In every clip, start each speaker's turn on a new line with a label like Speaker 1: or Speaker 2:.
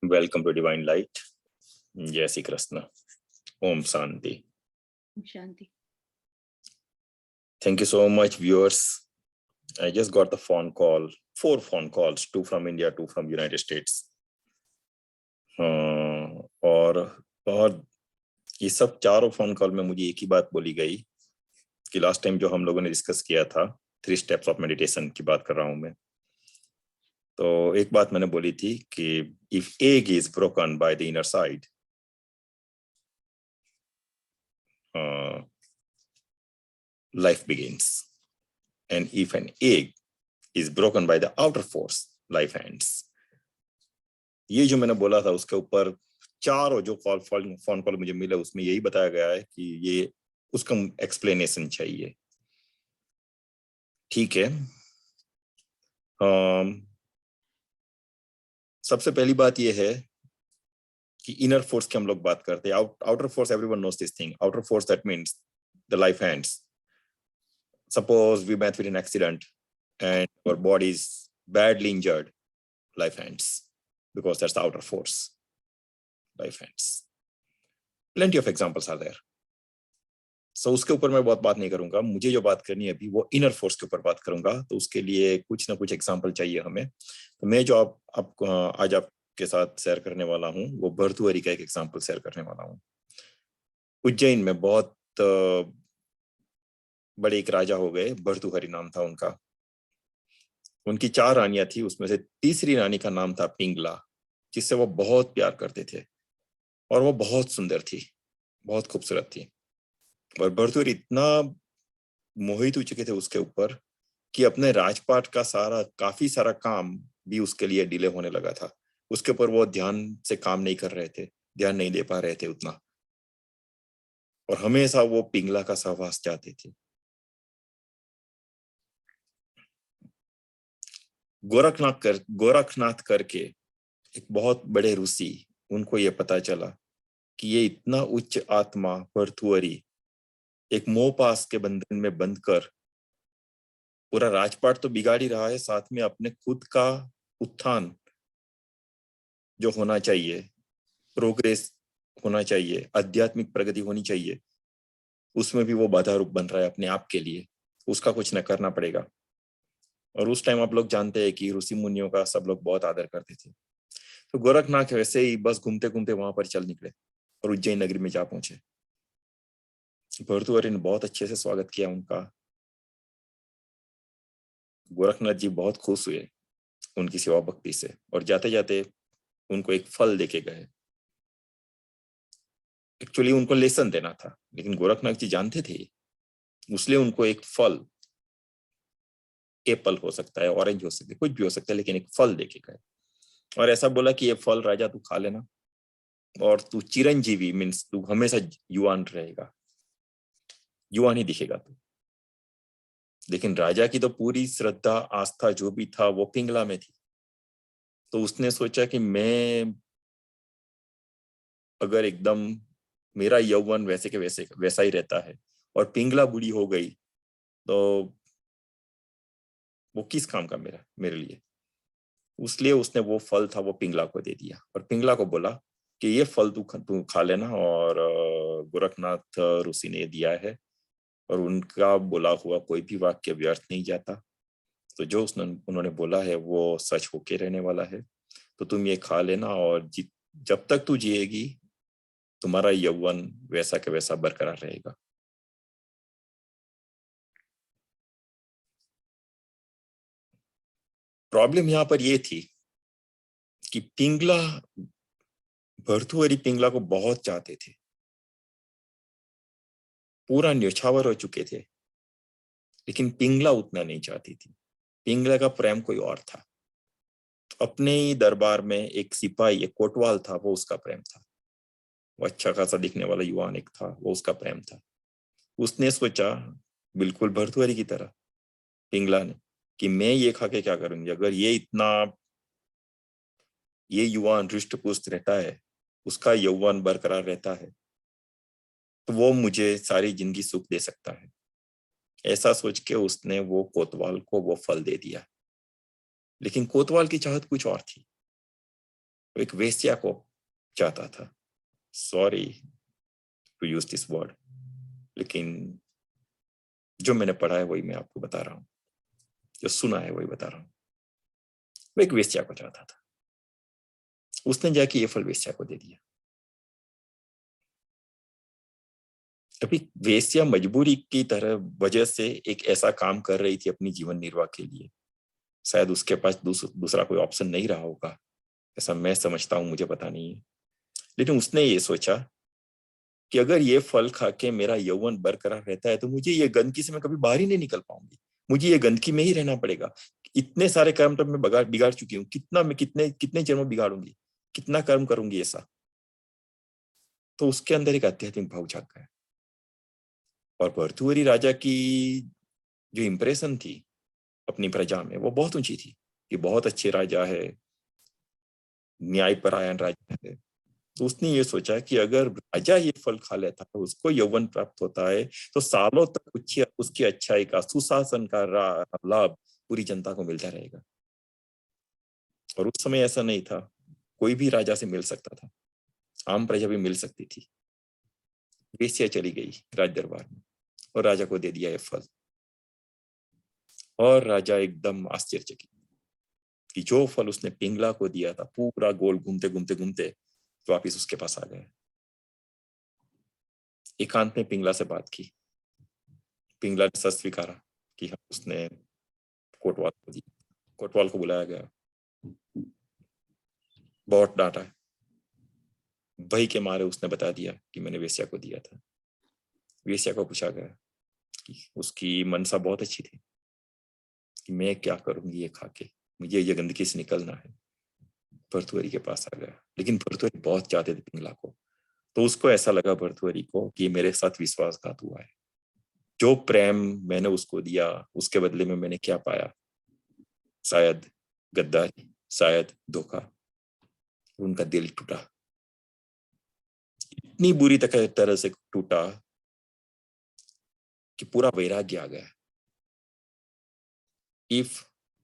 Speaker 1: Welcome to divine light. जय श्री कृष्ण। ओम शांति।
Speaker 2: शांति।
Speaker 1: Thank you so much, viewers. I just got the phone call, 4 phone calls, 2 from India, 2 from United States. और ये सब चारों phone call में मुझे एक ही बात बोली गई कि लास्ट टाइम जो हम लोगों ने डिस्कस किया था 3 स्टेप्स ऑफ मेडिटेशन की बात कर रहा हूं मैं। तो एक बात मैंने बोली थी कि if egg is broken by the inner side, life begins, and if an egg is broken by the outer force, life ends. ये जो मैंने बोला था उसके ऊपर चारों जो फोन कॉल मुझे मिले उसमें यही बताया गया है कि ये उसका एक्सप्लेनेशन चाहिए। ठीक है। सबसे पहली बात ये है कि इनर फोर्स की हम लोग बात करते हैं। Outer force, everyone knows this thing. Outer force, that means the life ends. Suppose we met with an accident and our body is badly injured, life ends, because that's the outer force. Life ends. Plenty of examples are there. So उसके ऊपर मैं बहुत बात नहीं करूंगा। मुझे जो बात करनी है अभी वो इनर फोर्स के ऊपर बात करूंगा। तो उसके लिए कुछ ना कुछ एग्जांपल चाहिए हमें। तो मैं जो आज आपके साथ शेयर करने वाला हूँ वो भर्तृहरि का एक एग्जांपल शेयर करने वाला हूँ। उज्जैन में बहुत बड़े एक राजा हो गए, भर्तृहरि नाम था उनका। उनकी 4 रानियां थी, उसमें से तीसरी रानी का नाम था पिंगला, जिससे वो बहुत प्यार करते थे और वो बहुत सुंदर थी, बहुत खूबसूरत थी। और भर्तृहरि इतना मोहित हो चुके थे उसके ऊपर कि अपने राजपाट का काफी सारा काम भी उसके लिए डिले होने लगा था। उसके ऊपर वो ध्यान से काम नहीं कर रहे थे, ध्यान नहीं दे पा रहे थे उतना, और हमेशा वो पिंगला का सहवास चाहते थे। गोरखनाथ करके एक बहुत बड़े ऋषि, उनको ये पता चला कि ये इतना उच्च आत्मा भर्तृहरि एक मोह पास के बंधन में बंधकर पूरा राजपाट तो बिगाड़ ही रहा है, साथ में अपने खुद का उत्थान जो होना चाहिए, प्रोग्रेस होना चाहिए, आध्यात्मिक प्रगति होनी चाहिए, उसमें भी वो बाधा रूप बन रहा है अपने आप के लिए। उसका कुछ न करना पड़ेगा। और उस टाइम आप लोग जानते हैं कि ऋषि मुनियों का सब लोग बहुत आदर करते थे। तो गोरखनाथ वैसे ही बस घूमते घूमते वहां पर चल निकले और उज्जैन नगरी में जा पहुंचे। भर्तृहरि ने बहुत अच्छे से स्वागत किया उनका। गोरखनाथ जी बहुत खुश हुए उनकी सेवा भक्ति से, और जाते जाते उनको एक फल देके गए। एक्चुअली उनको लेसन देना था, लेकिन गोरखनाथ जी जानते थे, इसलिए उनको एक फल, एप्पल हो सकता है, ऑरेंज हो सकता है, कुछ भी हो सकता है, लेकिन एक फल देके गए और ऐसा बोला कि ये फल राजा तू खा लेना और तू चिरंजीवी, मीन्स तू हमेशा युवान रहेगा, युवान ही दिखेगा तू। लेकिन राजा की तो पूरी श्रद्धा आस्था जो भी था वो पिंगला में थी। तो उसने सोचा कि मैं अगर एकदम मेरा यौवन वैसे के वैसे वैसा ही रहता है और पिंगला बूढ़ी हो गई तो वो किस काम का मेरे लिए। उसलिए उसने वो फल था वो पिंगला को दे दिया और पिंगला को बोला कि ये फल तू खा लेना। और गोरखनाथ ऋषि ने दिया है और उनका बोला हुआ कोई भी वाक्य व्यर्थ नहीं जाता। तो जो उन्होंने बोला है वो सच होके रहने वाला है। तो तुम ये खा लेना और जब तक तू जिएगी तुम्हारा यौवन वैसा के वैसा बरकरार रहेगा। प्रॉब्लम यहाँ पर ये थी कि भर्तृहरि पिंगला को बहुत चाहते थे, पूरा न्योछावर हो चुके थे, लेकिन पिंगला उतना नहीं चाहती थी। पिंगला का प्रेम कोई और था। अपने ही दरबार में एक सिपाही, एक कोतवाल था, वो उसका प्रेम था। वो अच्छा खासा दिखने वाला युवान एक था, वो उसका प्रेम था। उसने सोचा बिल्कुल भर्तृहरि की तरह पिंगला ने कि मैं ये खा के क्या करूंगी, अगर ये युवान हृष्ट पुष्ट रहता है, उसका यौवन बरकरार रहता है, तो वो मुझे सारी जिंदगी सुख दे सकता है। ऐसा सोच के उसने वो कोतवाल को वो फल दे दिया। लेकिन कोतवाल की चाहत कुछ और थी। वो एक वेश्या को चाहता था, sorry to use this word, लेकिन जो मैंने पढ़ा है वही मैं आपको बता रहा हूँ, जो सुना है वही बता रहा हूँ। वो एक वेश्या को चाहता था, उसने जाके ये फल वेश्या को दे दिया। अभी वेश्या मजबूरी की तरह वजह से एक ऐसा काम कर रही थी अपनी जीवन निर्वाह के लिए, शायद उसके पास दूसरा कोई ऑप्शन नहीं रहा होगा, ऐसा मैं समझता हूँ, मुझे पता नहीं है। लेकिन उसने ये सोचा कि अगर ये फल खा के मेरा यौवन बरकरार रहता है तो मुझे ये गंदगी से मैं कभी बाहर ही नहीं निकल पाऊंगी, मुझे ये गंदगी में ही रहना पड़ेगा। इतने सारे कर्म तो मैं बिगाड़ चुकी हूँ, कितना मैं कितने कितने जन्म बिगाड़ूंगी, कितना कर्म करूंगी ऐसा। तो उसके अंदर एक आध्यात्मिक भाव जाग गया। और भर्तृहरि राजा की जो इंप्रेशन थी अपनी प्रजा में वो बहुत ऊंची थी कि बहुत अच्छे राजा है, न्यायपरायण राजा है। तो उसने ये सोचा कि अगर राजा ये फल खा लेता है, उसको यौवन प्राप्त होता है, तो सालों तक उसकी अच्छाई का, सुशासन का लाभ पूरी जनता को मिलता रहेगा। और उस समय ऐसा नहीं था, कोई भी राजा से मिल सकता था, आम प्रजा भी मिल सकती थी। वेश्या चली गई राज दरबार में और राजा को दे दिया ये फल। और राजा एकदम आश्चर्यचकित कि जो फल उसने पिंगला को दिया था, पूरा गोल घूमते घूमते घूमते वापिस उसके पास आ गया। एकांत में पिंगला से बात की, पिंगला ने सच स्वीकारा कि हाँ उसने कोटवाल को दी। कोटवाल को बुलाया गया, बहुत डांटा, भय के मारे उसने बता दिया कि मैंने वेश्या को दिया था। वेश्या को पूछा गया कि उसकी मनसा बहुत अच्छी थी कि मैं क्या करूंगी ये खा के, मुझे ये गंदगी से निकलना है। भर्तृहरि के पास आ गया, लेकिन भर्तृहरि बहुत चाहते थे पिंगला को। तो उसको ऐसा लगा भर्तृहरि को कि मेरे साथ विश्वासघात हुआ है, जो प्रेम मैंने उसको दिया उसके बदले में मैंने क्या पाया, शायद गद्दारी, शायद धोखा। उनका दिल टूटा, इतनी बुरी तरह से टूटा कि पूरा वैराग्य आ गया। If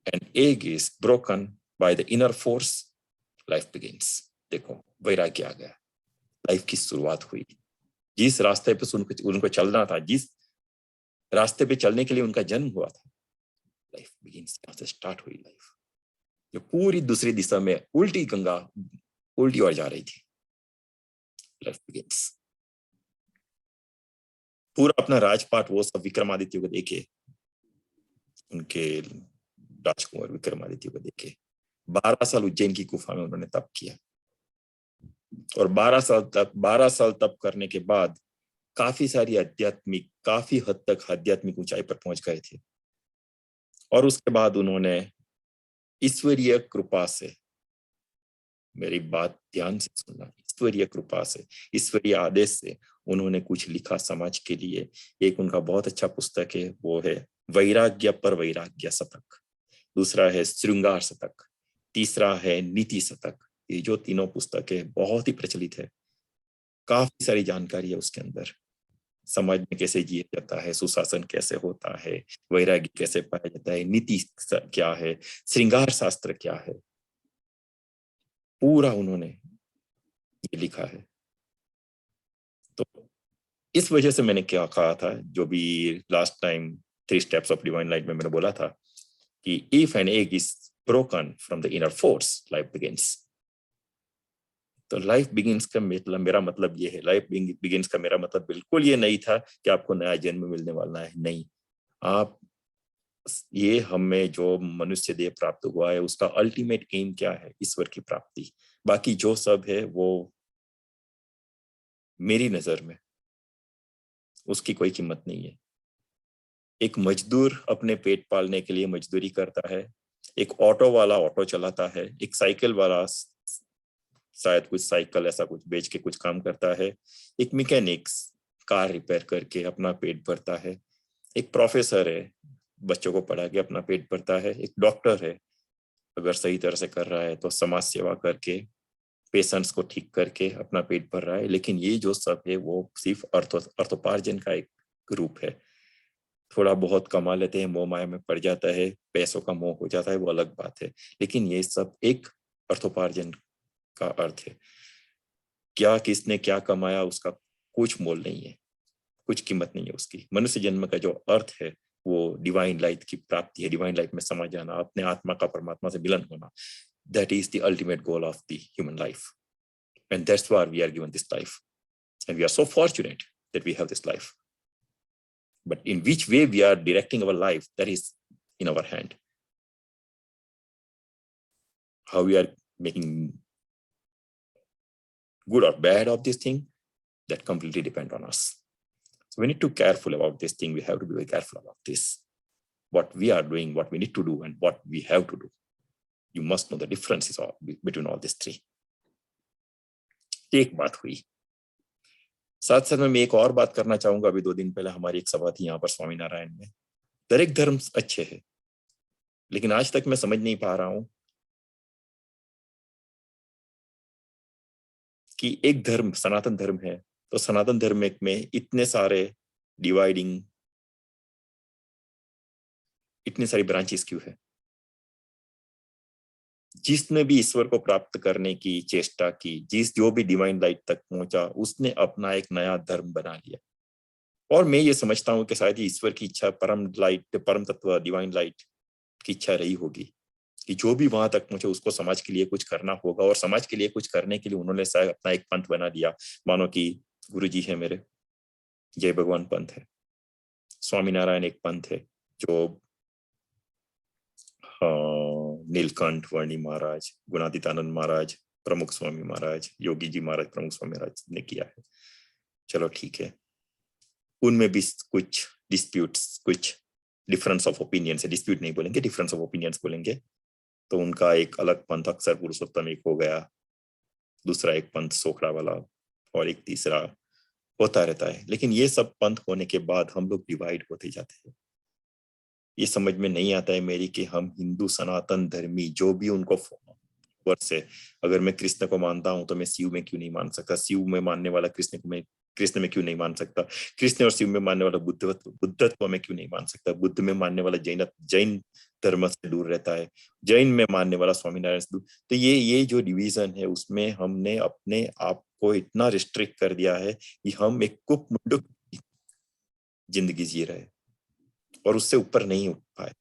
Speaker 1: an egg is broken by the inner force, life begins। देखो वैराग्य आ गया, लाइफ की शुरुआत हुई। जिस रास्ते पे उनको चलना था, जिस रास्ते पे चलने के लिए उनका जन्म हुआ था, लाइफ बिगिंस, यहाँ से स्टार्ट हुई लाइफ, जो पूरी दूसरी दिशा में उल्टी गंगा, उल्टी ओर जा रही थी। Life begins. पूरा अपना राजपाट वो सब विक्रमादित्य को देखे, उनके राजकुमार विक्रमादित्य को देखे। 12 साल उज्जैन की गुफा में उन्होंने तप किया, और 12 साल तप करने के बाद काफी सारी आध्यात्मिक, काफी हद तक आध्यात्मिक ऊंचाई पर पहुंच गए थे। और उसके बाद उन्होंने ईश्वरीय कृपा से, मेरी बात ध्यान से सुनना, ईश्वरीय कृपा से, ईश्वरीय आदेश से उन्होंने कुछ लिखा समाज के लिए। एक उनका बहुत अच्छा पुस्तक है, वो है वैराग्य पर वैराग्य शतक, दूसरा है श्रृंगार शतक, तीसरा है नीति शतक। ये जो तीनों पुस्तक है बहुत ही प्रचलित है, काफी सारी जानकारी है उसके अंदर। समाज में कैसे जिया जाता है, सुशासन कैसे होता है, वैराग्य कैसे पाया जाता है, नीति क्या है, श्रृंगार शास्त्र क्या है, पूरा उन्होंने ये लिखा है। तो इस वजह से मैंने क्या कहा था, जो भी last time 3 steps of divine light में मैंने बोला था कि if an egg is broken from the inner force, life begins. तो लाइफ बिगिंस का मतलब, मेरा मतलब ये है, लाइफ बिगिंस का मेरा मतलब बिल्कुल ये नहीं था कि आपको नया जन्म मिलने वाला है, नहीं। आप, ये हमें जो मनुष्य देह प्राप्त हुआ है उसका अल्टीमेट एम क्या है, ईश्वर की प्राप्ति। बाकी जो सब है वो मेरी नजर में उसकी कोई कीमत नहीं है। एक मजदूर अपने पेट पालने के लिए मजदूरी करता है, एक ऑटो वाला ऑटो चलाता है, एक साइकिल वाला शायद कुछ साइकिल ऐसा कुछ बेच के कुछ काम करता है, एक मैकेनिक कार रिपेयर करके अपना पेट भरता है, एक प्रोफेसर है बच्चों को पढ़ा के अपना पेट भरता है, एक डॉक्टर है अगर सही तरह से कर रहा है तो समाज सेवा करके पेशेंट्स को ठीक करके अपना पेट भर रहा है। लेकिन ये जो सब है वो सिर्फ अर्थोपार्जन का एक रूप है। थोड़ा बहुत कमा लेते हैं, मोह माया में पड़ जाता है, पैसों का मोह हो जाता है, वो अलग बात है। लेकिन ये सब एक अर्थोपार्जन का अर्थ है। क्या किसने क्या कमाया उसका कुछ मोल नहीं है, कुछ कीमत नहीं है उसकी। मनुष्य जन्म का जो अर्थ है वो डिवाइन लाइफ की प्राप्ति है, डिवाइन लाइफ में समा जाना, अपने आत्मा का परमात्मा से मिलन होना। That is the ultimate goal of the human life, and that's why we are given this life, and we are so fortunate that we have this life. But in which way we are directing our life, that is in our hand. How we are making good or bad of this thing, that completely depend on us. So we need to be careful about this thing. We have to be very careful about this. What we are doing, what we need to do, and what we have to do. You must know the differences between all these three. एक बात हुई, साथ साथ में एक और बात करना चाहूंगा। अभी 2 दिन पहले हमारी एक सभा थी यहाँ पर स्वामीनारायण में। दरेक धर्म अच्छे हैं, लेकिन आज तक मैं समझ नहीं पा रहा हूं कि एक धर्म सनातन धर्म है, तो सनातन धर्म में इतने सारे डिवाइडिंग, इतनी सारी ब्रांचेस क्यों है? जिसने भी ईश्वर को प्राप्त करने की चेष्टा की, जो भी डिवाइन लाइट तक पहुंचा, उसने अपना एक नया धर्म बना लिया। और मैं ये समझता हूं कि शायद ईश्वर की इच्छा, परम लाइट, परम तत्व, डिवाइन लाइट की इच्छा रही होगी कि जो भी वहां तक पहुंचे उसको समाज के लिए कुछ करना होगा। और समाज के लिए कुछ करने के लिए उन्होंने शायद अपना एक पंथ बना दिया। मानो कि गुरु जी है मेरे, जय भगवान पंथ है, स्वामीनारायण एक पंथ है जो नीलकंठ वर्णी महाराज, गुणातीतानंद महाराज, प्रमुख स्वामी महाराज, योगी जी महाराज, प्रमुख स्वामी महाराज ने किया है। चलो ठीक है, उनमें भी कुछ डिस्प्यूट्स, कुछ डिफरेंस ऑफ ओपिनियंस है। डिस्प्यूट नहीं बोलेंगे, डिफरेंस ऑफ ओपिनियंस बोलेंगे। तो उनका एक अलग पंथ अक्सर पुरुषोत्तम एक हो गया, दूसरा एक पंथ सोखड़ा वाला, और एक तीसरा होता रहता है। लेकिन ये सब पंथ होने के बाद हम लोग डिवाइड होते जाते हैं। ये समझ में नहीं आता है मेरी कि हम हिंदू सनातन धर्मी जो भी उनको वर्ष है, अगर मैं कृष्ण को मानता हूं तो मैं शिव में क्यों नहीं मान सकता? शिव में मानने वाला कृष्ण को मैं कृष्ण में क्यों नहीं मान सकता? कृष्ण और शिव में मानने वाला बुद्धत्व में क्यों नहीं मान सकता? बुद्ध में मानने वाला जैन धर्म से दूर रहता है, जैन में मानने वाला स्वामीनारायण से दूर। तो ये जो डिवीजन है उसमें हमने अपने आप को इतना रिस्ट्रिक्ट कर दिया है कि हम एक कुपमुंडुक जिंदगी जी रहे और उससे ऊपर नहीं उठ पाए।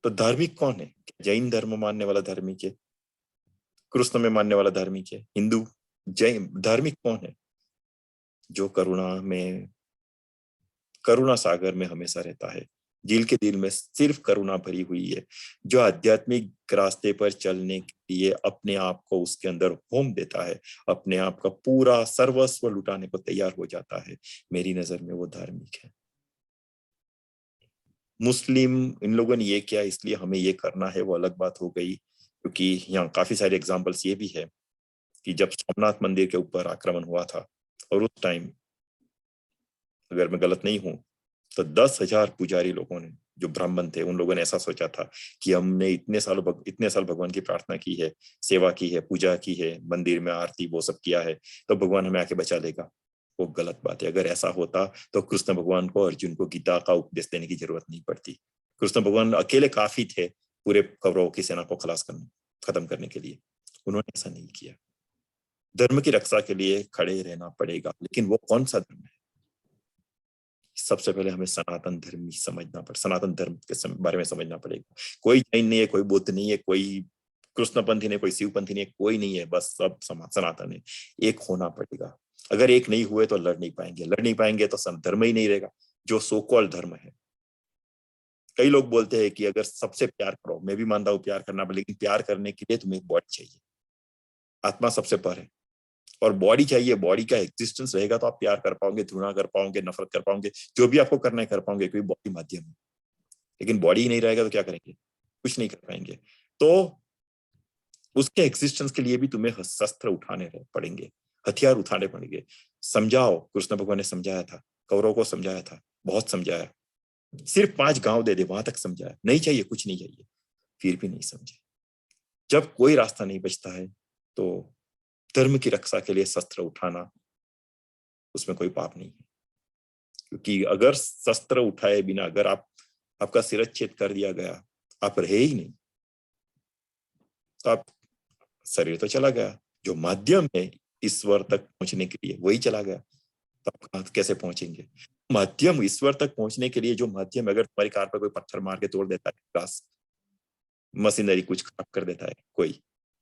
Speaker 1: तो धार्मिक कौन है? जैन धर्म मानने वाला धार्मिक है, कृष्ण में मानने वाला धार्मिक है, हिंदू, जैन। धार्मिक कौन है? जो करुणा सागर में हमेशा रहता है, दिल के दिल में सिर्फ करुणा भरी हुई है, जो आध्यात्मिक रास्ते पर चलने के लिए अपने आप को उसके अंदर होम देता है, अपने आप का पूरा सर्वस्व लुटाने को तैयार हो जाता है। मेरी नजर में वो धार्मिक है। मुस्लिम इन लोगों ने ये किया इसलिए हमें ये करना है, वो अलग बात हो गई। क्योंकि यहाँ काफी सारे एग्जाम्पल्स ये भी है कि जब सोमनाथ मंदिर के ऊपर आक्रमण हुआ था, और उस टाइम अगर मैं गलत नहीं हूं तो 10,000 पुजारी लोगों ने, जो ब्राह्मण थे, उन लोगों ने ऐसा सोचा था कि हमने इतने साल भगवान की प्रार्थना की है, सेवा की है, पूजा की है, मंदिर में आरती वो सब किया है, तो भगवान हमें आके बचा लेगा। वो गलत बात है। अगर ऐसा होता तो कृष्ण भगवान को, अर्जुन को गीता का उपदेश देने की जरूरत नहीं पड़ती। कृष्ण भगवान अकेले काफी थे पूरे कौरवों की सेना को खत्म करने के लिए। उन्होंने ऐसा नहीं किया। धर्म की रक्षा के लिए खड़े रहना पड़ेगा, लेकिन वो कौन सा धर्म है? सबसे पहले हमें सनातन धर्म सनातन धर्म के बारे में समझना पड़ेगा। कोई जैन नहीं है, कोई बुद्ध नहीं है, कोई कृष्णपंथी नहीं, कोई शिवपंथी नहीं है, कोई नहीं है, बस सब सनातन है। एक होना पड़ेगा। अगर एक नहीं हुए तो लड़ नहीं पाएंगे तो धर्म ही नहीं रहेगा, जो सो कॉल्ड धर्म है। कई लोग बोलते हैं कि अगर सबसे प्यार करो, मैं भी मानता हूँ प्यार करना, लेकिन प्यार करने के लिए तुम्हें एक बॉडी चाहिए। आत्मा सबसे पर है और बॉडी चाहिए। बॉडी का एग्जिस्टेंस रहेगा तो आप प्यार कर पाओगे, घृणा कर पाओगे, नफरत कर पाओगे, जो भी आपको करना है कर पाओगे, क्योंकि बॉडी माध्यम है। लेकिन बॉडी ही नहीं रहेगा तो क्या करेंगे? कुछ नहीं कर पाएंगे। तो उसके एग्जिस्टेंस के लिए भी तुम्हें शस्त्र उठाने पड़ेंगे, हथियार उठाने पड़ेंगे। समझाओ, कृष्ण भगवान ने समझाया था, कौरवों को समझाया था, बहुत समझाया। सिर्फ 5 गांव दे दे, वहां तक समझाया, नहीं चाहिए, कुछ नहीं चाहिए, फिर भी नहीं समझे। जब कोई रास्ता नहीं बचता है तो धर्म की रक्षा के लिए शस्त्र उठाना, उसमें कोई पाप नहीं है। क्योंकि अगर शस्त्र उठाए बिना अगर आपका सिरच्छेद कर दिया गया, आप रहे ही नहीं, तो आप शरीर तो चला गया, जो माध्यम है ईश्वर तक पहुंचने के लिए वही चला गया। तो आप कहाँ कैसे पहुंचेंगे? माध्यम ईश्वर तक पहुंचने के लिए जो माध्यम, अगर तुम्हारी कार पर कोई पत्थर मार के तोड़ देता है, ग्लास मशीनरी कुछ खराब कर देता है कोई,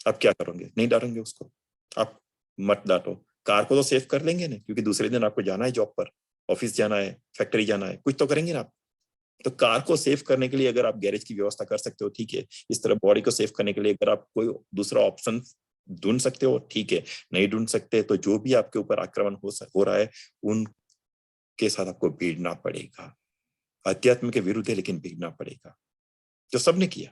Speaker 1: आप क्या करोगे? नहीं डालेंगे उसको, आप मत डांटो। कार को तो सेव कर लेंगे ना, क्योंकि दूसरे दिन आपको जाना है जॉब पर, ऑफिस जाना है, फैक्ट्री जाना है, कुछ तो करेंगे ना आप। तो कार को सेव करने के लिए अगर आप गैरेज की व्यवस्था कर सकते हो, ठीक है। इस तरह बॉडी को सेव करने के लिए अगर आप कोई दूसरा ऑप्शन ढूंढ सकते हो, ठीक है। नहीं ढूंढ सकते तो जो भी आपके ऊपर आक्रमण हो रहा है उनके साथ आपको भिड़ना पड़ेगा। अध्यात्म के विरुद्ध है, लेकिन भिड़ना पड़ेगा, जो सबने किया।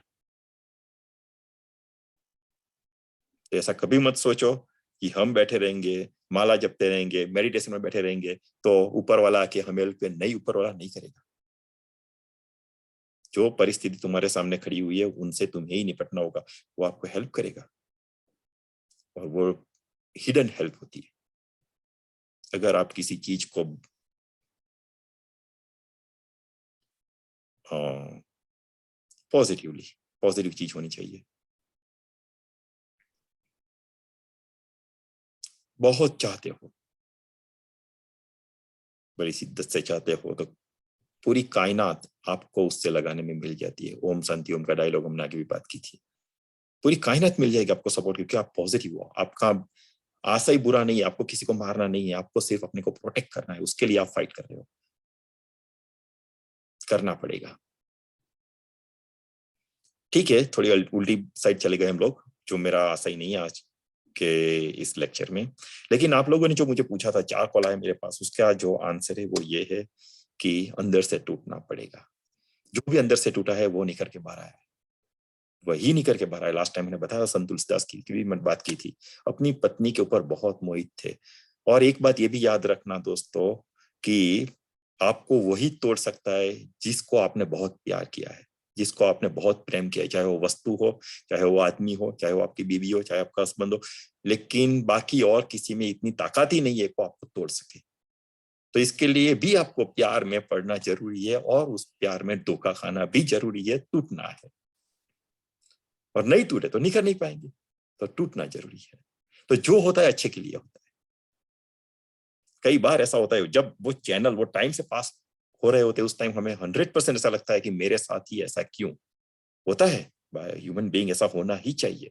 Speaker 1: तो ऐसा कभी मत सोचो कि हम बैठे रहेंगे, माला जपते रहेंगे, मेडिटेशन में बैठे रहेंगे तो ऊपर वाला आके हमें हेल्प पे, नहीं, ऊपर वाला नहीं करेगा। जो परिस्थिति तुम्हारे सामने खड़ी हुई है उनसे तुम्हें ही निपटना होगा, वो आपको हेल्प करेगा, और वो हिडन हेल्प होती है। अगर आप किसी चीज को पॉजिटिव चीज होनी चाहिए, बहुत चाहते हो, बड़ी शिद्दत से चाहते हो, तो पूरी कायनात आपको उससे लगाने में मिल जाती है। ओम शांति ओम का डायलॉग हमने आगे भी बात की थी। पूरी कायनात मिल जाएगी आपको सपोर्ट, क्योंकि आप पॉजिटिव हो। आपका आशा ही बुरा नहीं है, आपको किसी को मारना नहीं है, आपको सिर्फ अपने को प्रोटेक्ट करना है, उसके लिए आप फाइट कर रहे हो, करना पड़ेगा। ठीक है, थोड़ी उल्टी साइड चले गए हम लोग, जो मेरा आशा ही नहीं है आज के इस लेक्चर में। लेकिन आप लोगों ने जो मुझे पूछा था, 4 कॉल आए मेरे पास, उसका जो आंसर है वो ये है कि अंदर से टूटना पड़ेगा। जो भी अंदर से टूटा है वो निकल के बाहर आया है, वही निकल के बाहर आया। लास्ट टाइम मैंने बताया, संत तुलसीदास की भी मैं बात की थी, अपनी पत्नी के ऊपर बहुत मोहित थे। और एक बात ये भी याद रखना दोस्तों, कि आपको वही तोड़ सकता है जिसको आपने बहुत प्यार किया है, जिसको आपने बहुत प्रेम किया है, चाहे वो वस्तु हो, चाहे वो आदमी हो, चाहे वो आपकी बीवी हो, चाहे आपका हस्बैंड हो। लेकिन बाकी और किसी में इतनी ताकत ही नहीं है को आपको तोड़ सके। तो इसके लिए भी आपको प्यार में पड़ना जरूरी है, और उस प्यार में धोखा खाना भी जरूरी है, टूटना है। और नहीं टूटे तो निखर नहीं पाएंगे, तो टूटना जरूरी है। तो जो होता है अच्छे के लिए होता है। कई बार ऐसा होता है, जब वो चैनल वो टाइम से पास हो रहे होते, उस टाइम हमें 100% ऐसा लगता है कि मेरे साथ ही ऐसा क्यों होता है, ह्यूमन बीइंग ऐसा होना ही चाहिए,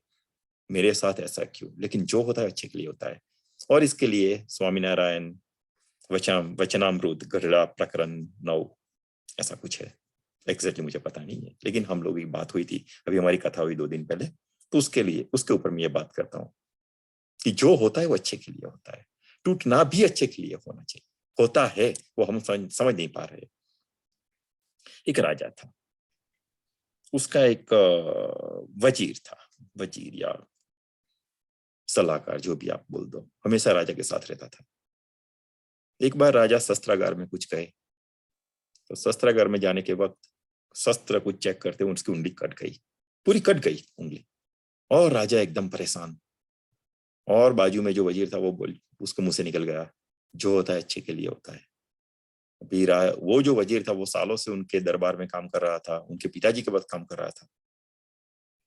Speaker 1: मेरे साथ ऐसा क्यों। लेकिन जो होता है अच्छे के लिए होता है। और इसके लिए स्वामीनारायण वचनामृत गढ़ड़ा प्रकरण 9 ऐसा कुछ है, एग्जैक्टली मुझे पता नहीं है, लेकिन हम लोगों की बात हुई थी, अभी हमारी कथा हुई 2 दिन पहले, तो उसके लिए उसके ऊपर मैं ये बात करता हूँ कि जो होता है वो अच्छे के लिए होता है, टूटना भी अच्छे के लिए होना चाहिए, होता है, वो हम समझ नहीं पा रहे। एक राजा था, उसका एक वजीर था, वजीर या सलाहकार, जो भी आप बोल दो, हमेशा राजा के साथ रहता था। एक बार राजा शस्त्रागार में कुछ गए, तो शस्त्रागार में जाने के वक्त शस्त्र कुछ चेक करते उसकी उंगली कट गई, पूरी कट गई उंगली, और राजा एकदम परेशान। और बाजू में जो वजीर था वो बोल, उसके मुंह से निकल गया, जो होता है अच्छे के लिए होता है। अभी वो जो वजीर था वो सालों से उनके दरबार में काम कर रहा था, उनके पिताजी के पास काम कर रहा था,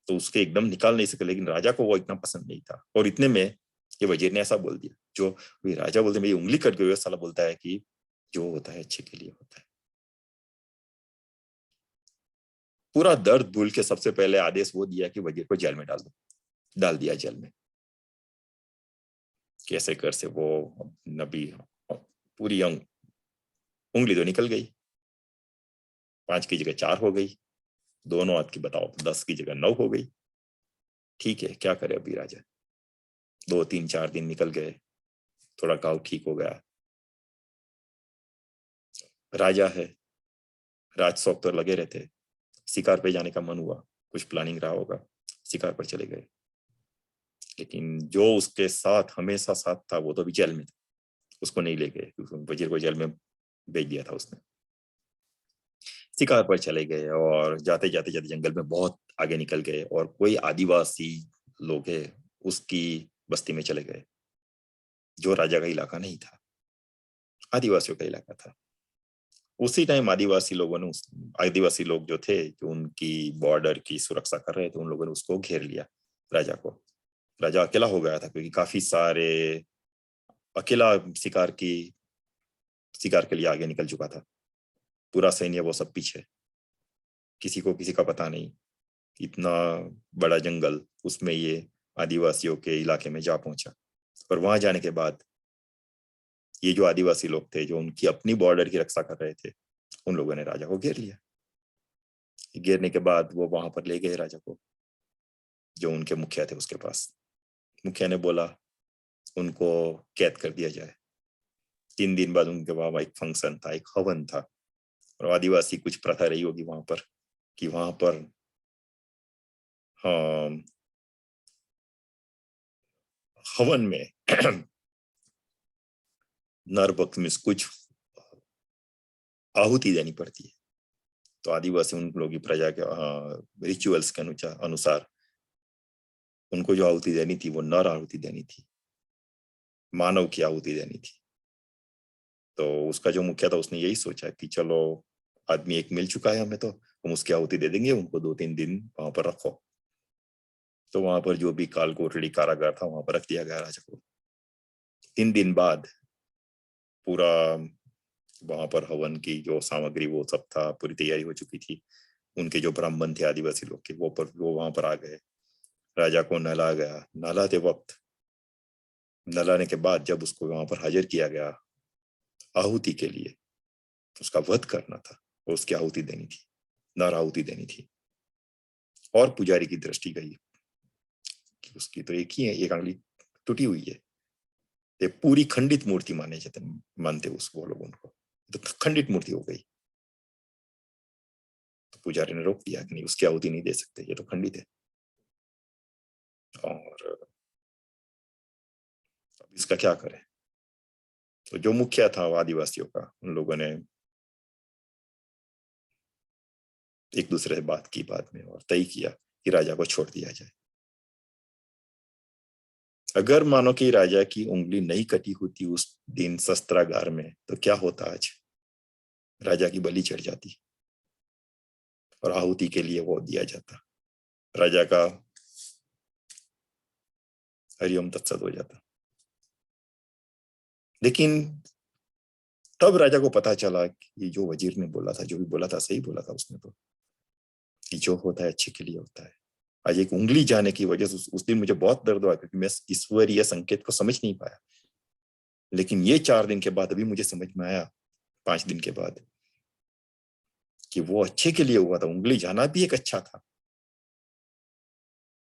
Speaker 1: तो उसके एकदम निकाल नहीं सके। लेकिन राजा को वो इतना पसंद नहीं था, और इतने में ये वजीर ने ऐसा बोल दिया, जो राजा बोलते मेरी उंगली कट गई, साला बोलता है कि जो होता है अच्छे के लिए होता है। पूरा दर्द भूल के सबसे पहले आदेश वो दिया कि वजीर को जेल में डाल दो, डाल दिया जेल में। कैसे कर से वो नबी, पूरी उंगली तो निकल गई, 5 की जगह 4 हो गई, दोनों हाथ की बताओ 10 की जगह 9 हो गई। ठीक है, क्या करे अभी राजा। 2 3 4 दिन निकल गए, थोड़ा घाव ठीक हो गया। राजा है, राज शौक तो लगे रहते, शिकार पे जाने का मन हुआ, कुछ प्लानिंग रहा होगा, शिकार पर चले गए। लेकिन जो उसके साथ हमेशा साथ था वो तो अभी जेल में था, उसको नहीं ले गए, वजीर को जेल में भेज दिया था उसने। शिकार पर चले गए, और जाते जाते जाते जंगल में बहुत आगे निकल गए, और कोई आदिवासी लोग है उसकी बस्ती में चले गए, जो राजा का इलाका नहीं था, आदिवासियों का इलाका था। उसी टाइम आदिवासी लोग जो थे, जो उनकी बॉर्डर की सुरक्षा कर रहे थे, उन लोगों ने उसको घेर लिया, राजा को। राजा अकेला हो गया था क्योंकि काफी सारे अकेला शिकार के लिए आगे निकल चुका था। पूरा सैन्य वो सब पीछे, किसी को किसी का पता नहीं। इतना बड़ा जंगल, उसमें ये आदिवासियों के इलाके में जा पहुंचा। और वहां जाने के बाद ये जो आदिवासी लोग थे जो उनकी अपनी बॉर्डर की रक्षा कर रहे थे, उन लोगों ने राजा को घेर लिया। घेरने के बाद वो वहां पर ले गए राजा को, जो उनके मुखिया थे उसके पास। मुखिया ने बोला उनको कैद कर दिया जाए। 3 दिन बाद उनके वहां एक फंक्शन था, एक हवन था। और आदिवासी कुछ प्रथा रही होगी वहां पर कि वहां पर हाँ, हवन में नर पक्ष में कुछ आहुति देनी पड़ती है। तो आदिवासी उन लोगों की प्रजा के रिचुअल्स के अनुसार उनको जो आहुति देनी थी वो नर आहुति देनी थी, मानव की आहुति देनी थी। तो उसका जो मुखिया था उसने यही सोचा कि चलो आदमी एक मिल चुका है हमें, तो हम उसकी आहुति दे देंगे, उनको 2-3 दिन वहां पर रखो। तो वहां पर जो भी कालकोठड़ी कारागार था वहां पर रख दिया गया राजा को। 3 दिन बाद पूरा वहां पर हवन की जो सामग्री वो सब था, पूरी तैयारी हो चुकी थी। उनके जो ब्राह्मण थे आदिवासी लोग के, वो वहां पर आ गए। राजा को नहला गया। नहलाते वक्त, नहलाने के बाद जब उसको वहां पर हाजिर किया गया आहुति के लिए, उसका वध करना था और उसकी आहुति देनी थी, नर आहुति देनी थी। और पुजारी की दृष्टि गई कि उसकी तो एक ही है, एक अंगली टूटी हुई है। ये पूरी खंडित मूर्ति मानते उस वो लोग उनको, तो खंडित मूर्ति हो गई। तो पुजारी ने रोक दिया कि नहीं, उसकी आहुति नहीं दे सकते, ये तो खंडित है। और अब इसका क्या करें? तो जो मुखिया था आदिवासियों का, उन लोगों ने एक दूसरे से बात की बाद में और तय किया कि राजा को छोड़ दिया जाए। अगर मानो कि राजा की उंगली नहीं कटी होती उस दिन शस्त्रागार में, तो क्या होता आज? राजा की बलि चढ़ जाती और आहुति के लिए वो दिया जाता, राजा का हरिओम तत्सत हो जाता। लेकिन तब राजा को पता चला कि जो वजीर ने बोला था, जो भी बोला था, सही बोला था उसने, तो कि जो होता है अच्छे के लिए होता है। आज एक उंगली जाने की वजह से उस दिन मुझे बहुत दर्द हुआ क्योंकि मैं ईश्वरीय संकेत को समझ नहीं पाया। लेकिन ये 4 दिन के बाद अभी मुझे समझ में आया, 5 दिन के बाद, कि वो अच्छे के लिए हुआ था। उंगली जाना भी एक अच्छा था,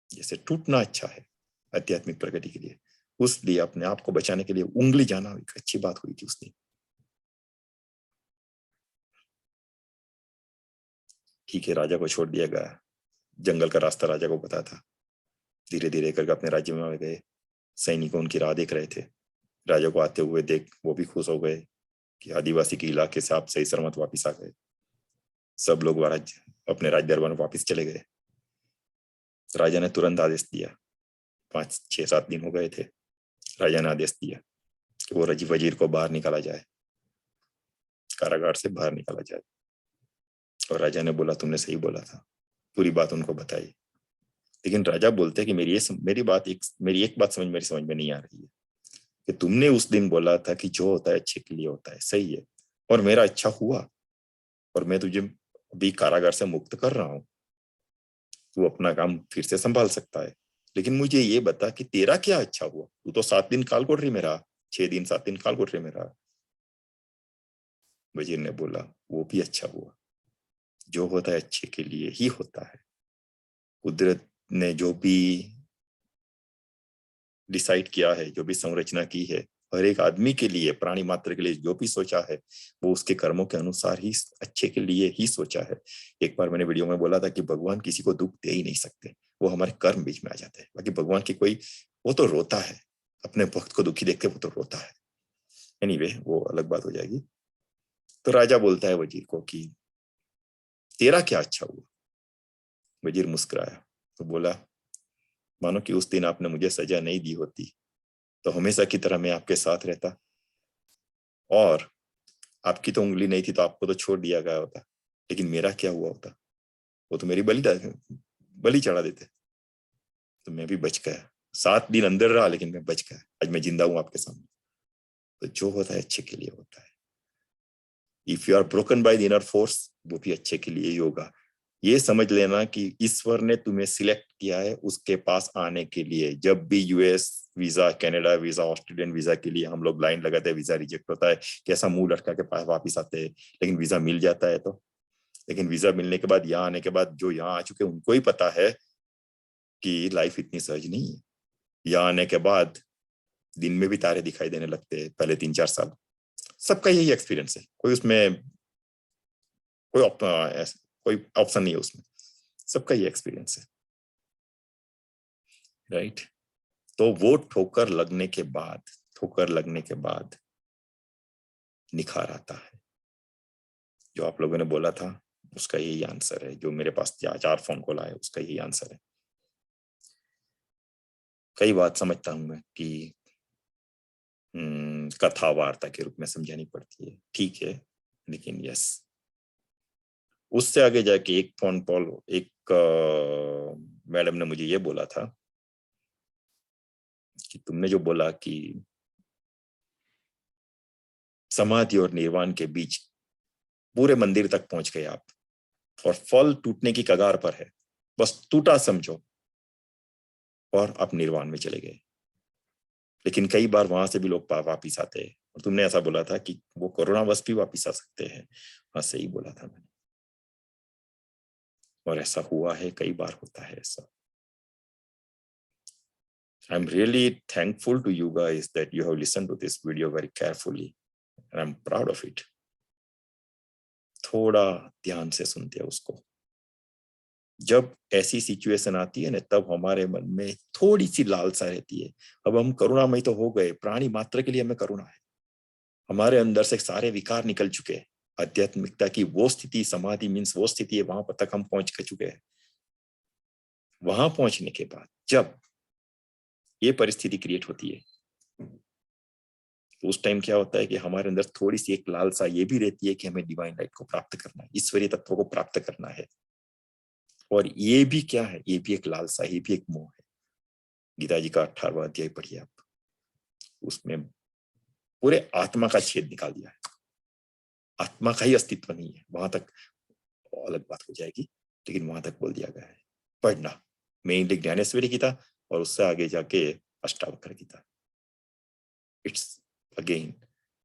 Speaker 1: जैसे टूटना अच्छा है आध्यात्मिक प्रगति के लिए, उस लिए अपने आप को बचाने के लिए उंगली जाना एक अच्छी बात हुई थी उस दिन। ठीक है, राजा को छोड़ दिया गया। जंगल का रास्ता राजा को पता था। धीरे धीरे करके अपने राज्य में आ गए। सैनिकों उनकी राह देख रहे थे। राजा को आते हुए देख वो भी खुश हो गए कि आदिवासी के इलाके से आप सही सलामत वापिस आ गए। सब लोग अपने राज दरबार में वापिस चले गए। राजा ने तुरंत आदेश दिया, 5-6-7 दिन हो गए थे, राजा ने आदेश दिया कि वो वजीर को बाहर निकाला जाए, कारागार से बाहर निकाला जाए। और राजा ने बोला तुमने सही बोला था, पूरी बात उनको बताई। लेकिन राजा बोलते हैं कि मेरी एक बात समझ में नहीं आ रही है कि तुमने उस दिन बोला था कि जो होता है अच्छे के लिए होता है, सही है, और मेरा अच्छा हुआ, और मैं तुझे अभी कारागार से मुक्त कर रहा हूं, तू अपना काम फिर से संभाल सकता है। लेकिन मुझे ये बता कि तेरा क्या अच्छा हुआ? तू तो 7 दिन कालकोठरी में रहा, 6 दिन 7 दिन कालकोठरी में रहा। वजीर ने बोला वो भी अच्छा हुआ, जो होता है अच्छे के लिए ही होता है। कुदरत ने जो भी डिसाइड किया है, जो भी संरचना की है, हर एक आदमी के लिए, प्राणी मात्र के लिए जो भी सोचा है, वो उसके कर्मों के अनुसार ही अच्छे के लिए ही सोचा है। एक बार मैंने वीडियो में बोला था कि भगवान किसी को दुख दे ही नहीं सकते, वो हमारे कर्म बीच में आ जाते हैं। बाकी भगवान की कोई, वो तो रोता है, अपने भक्त को दुखी देख के वो तो रोता है। एनीवे, वो अलग बात हो जाएगी। तो राजा बोलता है वजीर को कि तेरा क्या अच्छा हुआ? वजीर मुस्कुराया तो बोला, मानो कि उस दिन आपने मुझे सजा नहीं दी होती तो हमेशा की तरह मैं आपके साथ रहता, और आपकी तो उंगली नहीं थी तो आपको तो छोड़ दिया गया होता। लेकिन मेरा क्या हुआ होता? वो तो मेरी बलि चढ़ा देते, तो मैं भी बच गया। 7 दिन अंदर रहा लेकिन मैं बच गया, आज मैं जिंदा हूं आपके सामने। तो जो होता है अच्छे के लिए होता है। If you are broken by the inner force, वो भी अच्छे के लिए ही होगा। ये समझ लेना कि ईश्वर ने तुम्हें सिलेक्ट किया है उसके पास आने के लिए। जब भी US visa, Canada visa, Australian visa के लिए हम लोग लाइन लगाते हैं, वीजा रिजेक्ट होता है, कैसा मुंह लटका के पास वापिस आते हैं, लेकिन वीजा मिल जाता है। तो लेकिन वीजा मिलने के बाद, यहाँ आने के बाद, जो यहाँ आ चुके उनको ही पता है कि लाइफ इतनी सहज नहीं है। यहाँ आने के बाद दिन में भी तारे दिखाई देने लगते हैं पहले 3-4 साल। सबका यही एक्सपीरियंस है, कोई उसमें कोई ऑप्शन नहीं है उसमें, सबका ये एक्सपीरियंस है, राइट। तो वो ठोकर लगने के बाद निखार आता है। जो आप लोगों ने बोला था उसका यही आंसर है, जो मेरे पास 4 फोन कॉल आए उसका यही आंसर है। कई बात समझता हूं मैं कि कथा वार्ता के रूप में समझानी पड़ती है, ठीक है, लेकिन यस, उससे आगे जाके एक फोन कॉल, एक मैडम ने मुझे ये बोला था कि तुमने जो बोला कि समाधि और निर्वाण के बीच पूरे मंदिर तक पहुंच गए आप और फल टूटने की कगार पर है, बस टूटा समझो और आप निर्वाण में चले गए। लेकिन कई बार वहां से भी लोग वापिस आते हैं, और तुमने ऐसा बोला था कि वो कोरोनावश भी वापिस आ सकते हैं। हाँ, सही बोला था मैंने, और ऐसा हुआ है, कई बार होता है ऐसा। I'm really thankful to you guys that you have listened to this video very carefully, and I'm proud of it. थोड़ा ध्यान से सुनते हैं उसको। जब ऐसी सिचुएशन आती है ना, तब हमारे मन में थोड़ी सी लालसा रहती है। अब हम करुणामय तो हो गए, प्राणी मात्र के लिए हमें करुणा है, हमारे अंदर से सारे विकार निकल चुके हैं। आध्यात्मिकता की वो स्थिति, समाधि मीन्स वो स्थिति है, वहां पर तक हम पहुंच चुके हैं। वहां पहुंचने के बाद जब ये परिस्थिति क्रिएट होती है, तो उस टाइम क्या होता है कि हमारे अंदर थोड़ी सी एक लालसा ये भी रहती है कि हमें डिवाइन लाइट को प्राप्त करना है, ईश्वरीय तत्व को प्राप्त करना है। और ये भी क्या है, ये भी एक लालसा, ये भी एक मोह है। गीता जी का 18वां अध्याय पढ़िए आप, उसमें पूरे आत्मा का छेद निकाल दिया है। आत्मा का ही अस्तित्व नहीं है, वहां तक अलग बात हो जाएगी, लेकिन वहां तक बोल दिया गया है। पढ़ना मेनली ज्ञानेश्वरी गीता, और उससे आगे जाके Ashtavakra Gita. It's again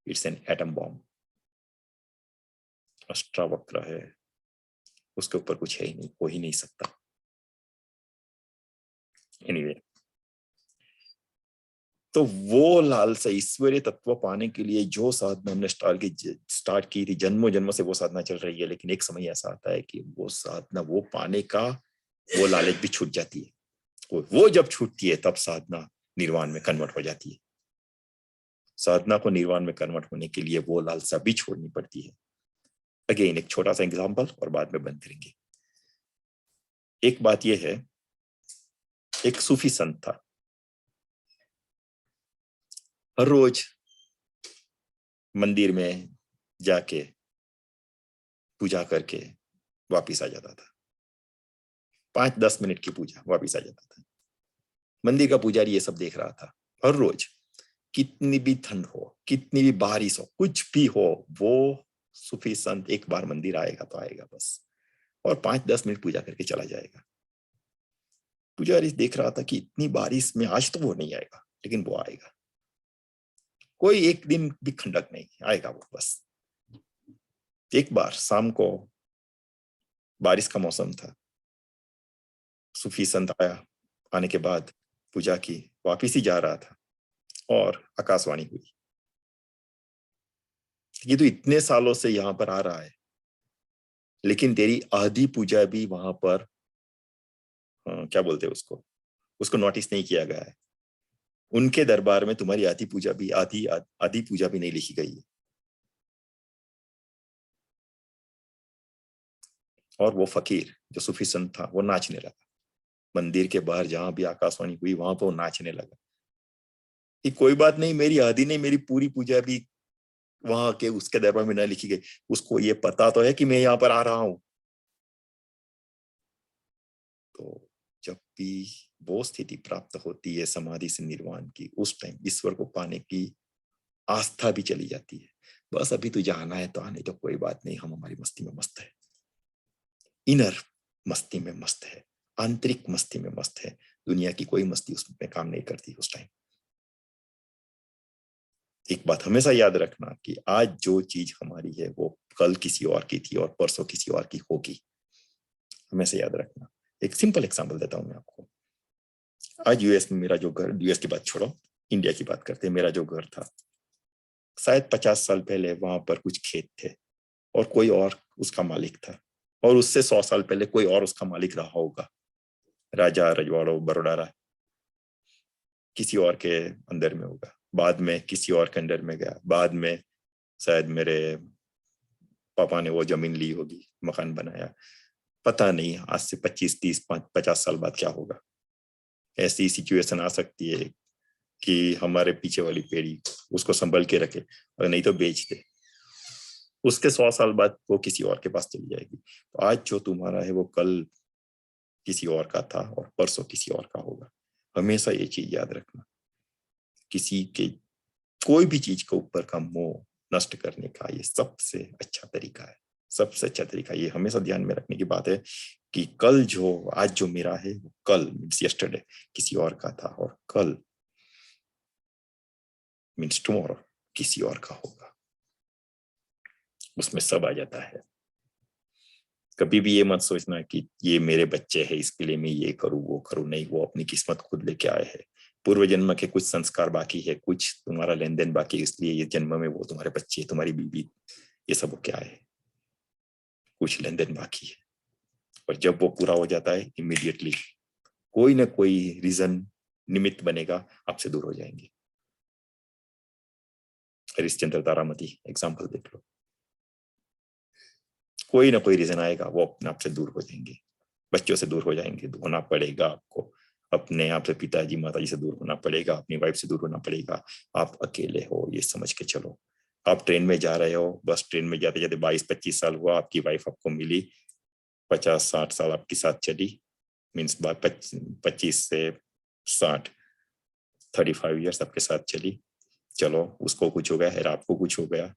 Speaker 1: it's an atom bomb. Ashtavakra है, उसके ऊपर कुछ है ही नहीं, हो ही नहीं सकता। एनीवे, तो वो लालसा ईश्वरीय तत्व पाने के लिए जो साधना हमने स्टार्ट की थी, जन्मों जन्मों से वो साधना चल रही है, लेकिन एक समय ऐसा आता है कि वो साधना, वो पाने का वो लालच भी छूट जाती है। वो जब छूटती है तब साधना निर्वाण में कन्वर्ट हो जाती है। साधना को निर्वाण में कन्वर्ट होने के लिए वो लालसा भी छोड़नी पड़ती है। अगेन एक छोटा सा एग्जांपल और बाद में बंद करेंगे। एक बात यह है, एक सूफी संत था, हर रोज मंदिर में जाके पूजा करके वापिस आ जाता था। 5-10 मिनट की पूजा, वापिस आ जाता था। मंदिर का पुजारी ये सब देख रहा था। हर रोज कितनी भी ठंड हो, कितनी भी बारिश हो, कुछ भी हो, वो सूफी संत एक बार मंदिर आएगा तो आएगा बस, और 5-10 मिनट पूजा करके चला जाएगा। पुजारी देख रहा था कि इतनी बारिश में आज तो वो नहीं आएगा, लेकिन वो आएगा। कोई एक दिन भी खंडक नहीं, आएगा वो बस। एक बार शाम को बारिश का मौसम था, सूफी संत आया, आने के बाद पूजा की, वापिस ही जा रहा था और आकाशवाणी हुई, ये तो इतने सालों से यहां पर आ रहा है, लेकिन तेरी आधी पूजा भी वहां पर क्या बोलते हैं उसको नोटिस नहीं किया गया है। उनके दरबार में तुम्हारी आधी पूजा भी आधी पूजा भी नहीं लिखी गई है। और वो फकीर जो सूफी संत था, वो नाचने लगा। मंदिर के बाहर जहां भी आकाशवाणी हुई वहां पर वो नाचने लगा कि कोई बात नहीं, मेरी आधी नहीं, मेरी पूरी पूजा भी वहां के उसके दरबार में ना लिखी गई। उसको ये पता तो है कि मैं यहाँ पर आ रहा हूं। तो जब भी वो स्थिति प्राप्त होती है समाधि से निर्वाण की, उस टाइम ईश्वर को पाने की आस्था भी चली जाती है। बस अभी तो जाना है तो आने, तो कोई बात नहीं, हम हमारी मस्ती में मस्त है, इनर मस्ती में मस्त है, आंतरिक मस्ती में मस्त है। दुनिया की कोई मस्ती उसमें काम नहीं करती उस टाइम। एक बात हमेशा याद रखना कि आज जो चीज हमारी है वो कल किसी और की थी और परसों किसी और की होगी। हमेशा याद रखना। एक सिंपल एग्जांपल देता हूं मैं आपको। आज यूएस में मेरा जो घर, यूएस की बात छोड़ो, इंडिया की बात करते हैं। मेरा जो घर था, शायद 50 साल पहले वहां पर कुछ खेत थे और कोई और उसका मालिक था, और उससे 100 साल पहले कोई और उसका मालिक रहा होगा। राजा रजवाड़ों बड़ोड़ा किसी और के अंदर में होगा, बाद में किसी और के अंदर में गया, बाद में शायद मेरे पापा ने वो जमीन ली होगी, मकान बनाया, पता नहीं आज से 25 30 50 साल बाद क्या होगा। ऐसी सिचुएशन आ सकती है कि हमारे पीछे वाली पीढ़ी उसको संभल के रखे और नहीं तो बेच दे। उसके 100 साल बाद वो किसी और के पास चली जाएगी। तो आज जो तुम्हारा है वो कल किसी और का था और परसों किसी और का होगा। हमेशा ये चीज याद रखना। किसी के कोई भी चीज के ऊपर का मोह नष्ट करने का ये सबसे अच्छा तरीका है। सबसे अच्छा तरीका ये हमेशा ध्यान में रखने की बात है कि कल जो, आज जो मेरा है वो कल मीन्स यस्टरडे किसी और का था, और कल मीन्स टुमारो किसी और का होगा। उसमें सब आ जाता है। कभी भी ये मत सोचना कि ये मेरे बच्चे हैं इसके लिए मैं ये करूँ वो करूँ। नहीं, वो अपनी किस्मत खुद लेके आए हैं। पूर्व जन्म के कुछ संस्कार बाकी है, कुछ तुम्हारा लेन देन बाकी है, इसलिए ये जन्म में वो तुम्हारे बच्चे, तुम्हारी बीवी, ये सब क्या है, कुछ लेन देन बाकी है। और जब वो पूरा हो जाता है, इमीडिएटली कोई ना कोई रीजन, निमित्त बनेगा, आपसे दूर हो जाएंगे। हरिश्चंद्र तारामती एग्जाम्पल देख लो। कोई ना कोई रीजन आएगा, वो अपने आप से दूर हो जाएंगे। बच्चों से दूर हो जाएंगे, होना पड़ेगा आपको। अपने आप से पिताजी माताजी से दूर होना पड़ेगा, अपनी वाइफ से दूर होना पड़ेगा। आप अकेले हो ये समझ के चलो। आप ट्रेन में जा रहे हो, बस ट्रेन में जाते जाते 22-25 साल हुआ, आपकी वाइफ आपको मिली, 50-60 साल आपके साथ चली, मीन्स 25 से 60, 35 ईयर्स आपके साथ चली। चलो, उसको कुछ हो गया है, आपको कुछ हो गया,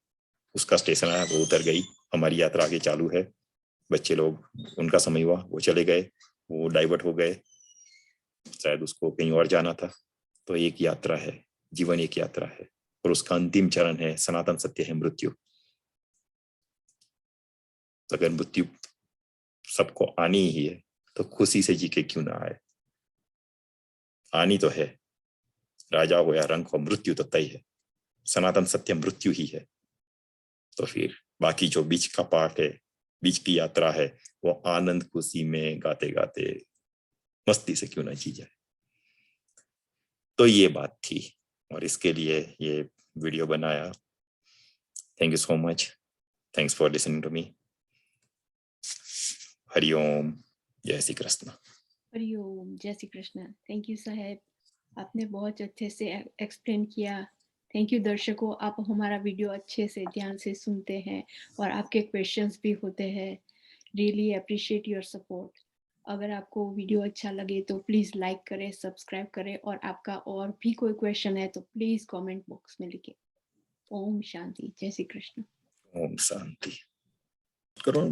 Speaker 1: उसका स्टेशन आया, वो उतर गई, हमारी यात्रा आगे चालू है। बच्चे लोग, उनका समय हुआ, वो चले गए, वो डाइवर्ट हो गए, शायद उसको कहीं और जाना था। तो एक यात्रा है, जीवन एक यात्रा है, और उसका अंतिम चरण है, सनातन सत्य है, मृत्यु। तो अगर मृत्यु सबको आनी ही है तो खुशी से जी के क्यों ना आए। आनी तो है, राजा हो या रंक हो, मृत्यु तो तय है। सनातन सत्य मृत्यु ही है। तो फिर बाकी जो बीच का पार्ट है, बीच की यात्रा है, वो आनंद खुशी में गाते गाते मस्ती से क्यों ना जी जाए। तो ये बात थी, और इसके लिए ये वीडियो बनाया। Thank you so much. Thanks for listening to me. हरिओम, जय श्री कृष्ण।
Speaker 2: हरिओम, जय श्री कृष्ण। थैंक यू साहब, आपने बहुत अच्छे से एक्सप्लेन किया। थैंक यू दर्शकों, आप हमारा वीडियो अच्छे से ध्यान से सुनते हैं और आपके क्वेश्चंस भी होते हैं। Really appreciate your support. अगर आपको वीडियो अच्छा लगे तो प्लीज़ लाइक करें, सब्सक्राइब करें, और आपका और भी कोई क्वेश्चन है तो प्लीज़ कमेंट बॉक्स में लिखें। ओम शांति, जय श्री कृष्ण।
Speaker 1: ओम शांति। करो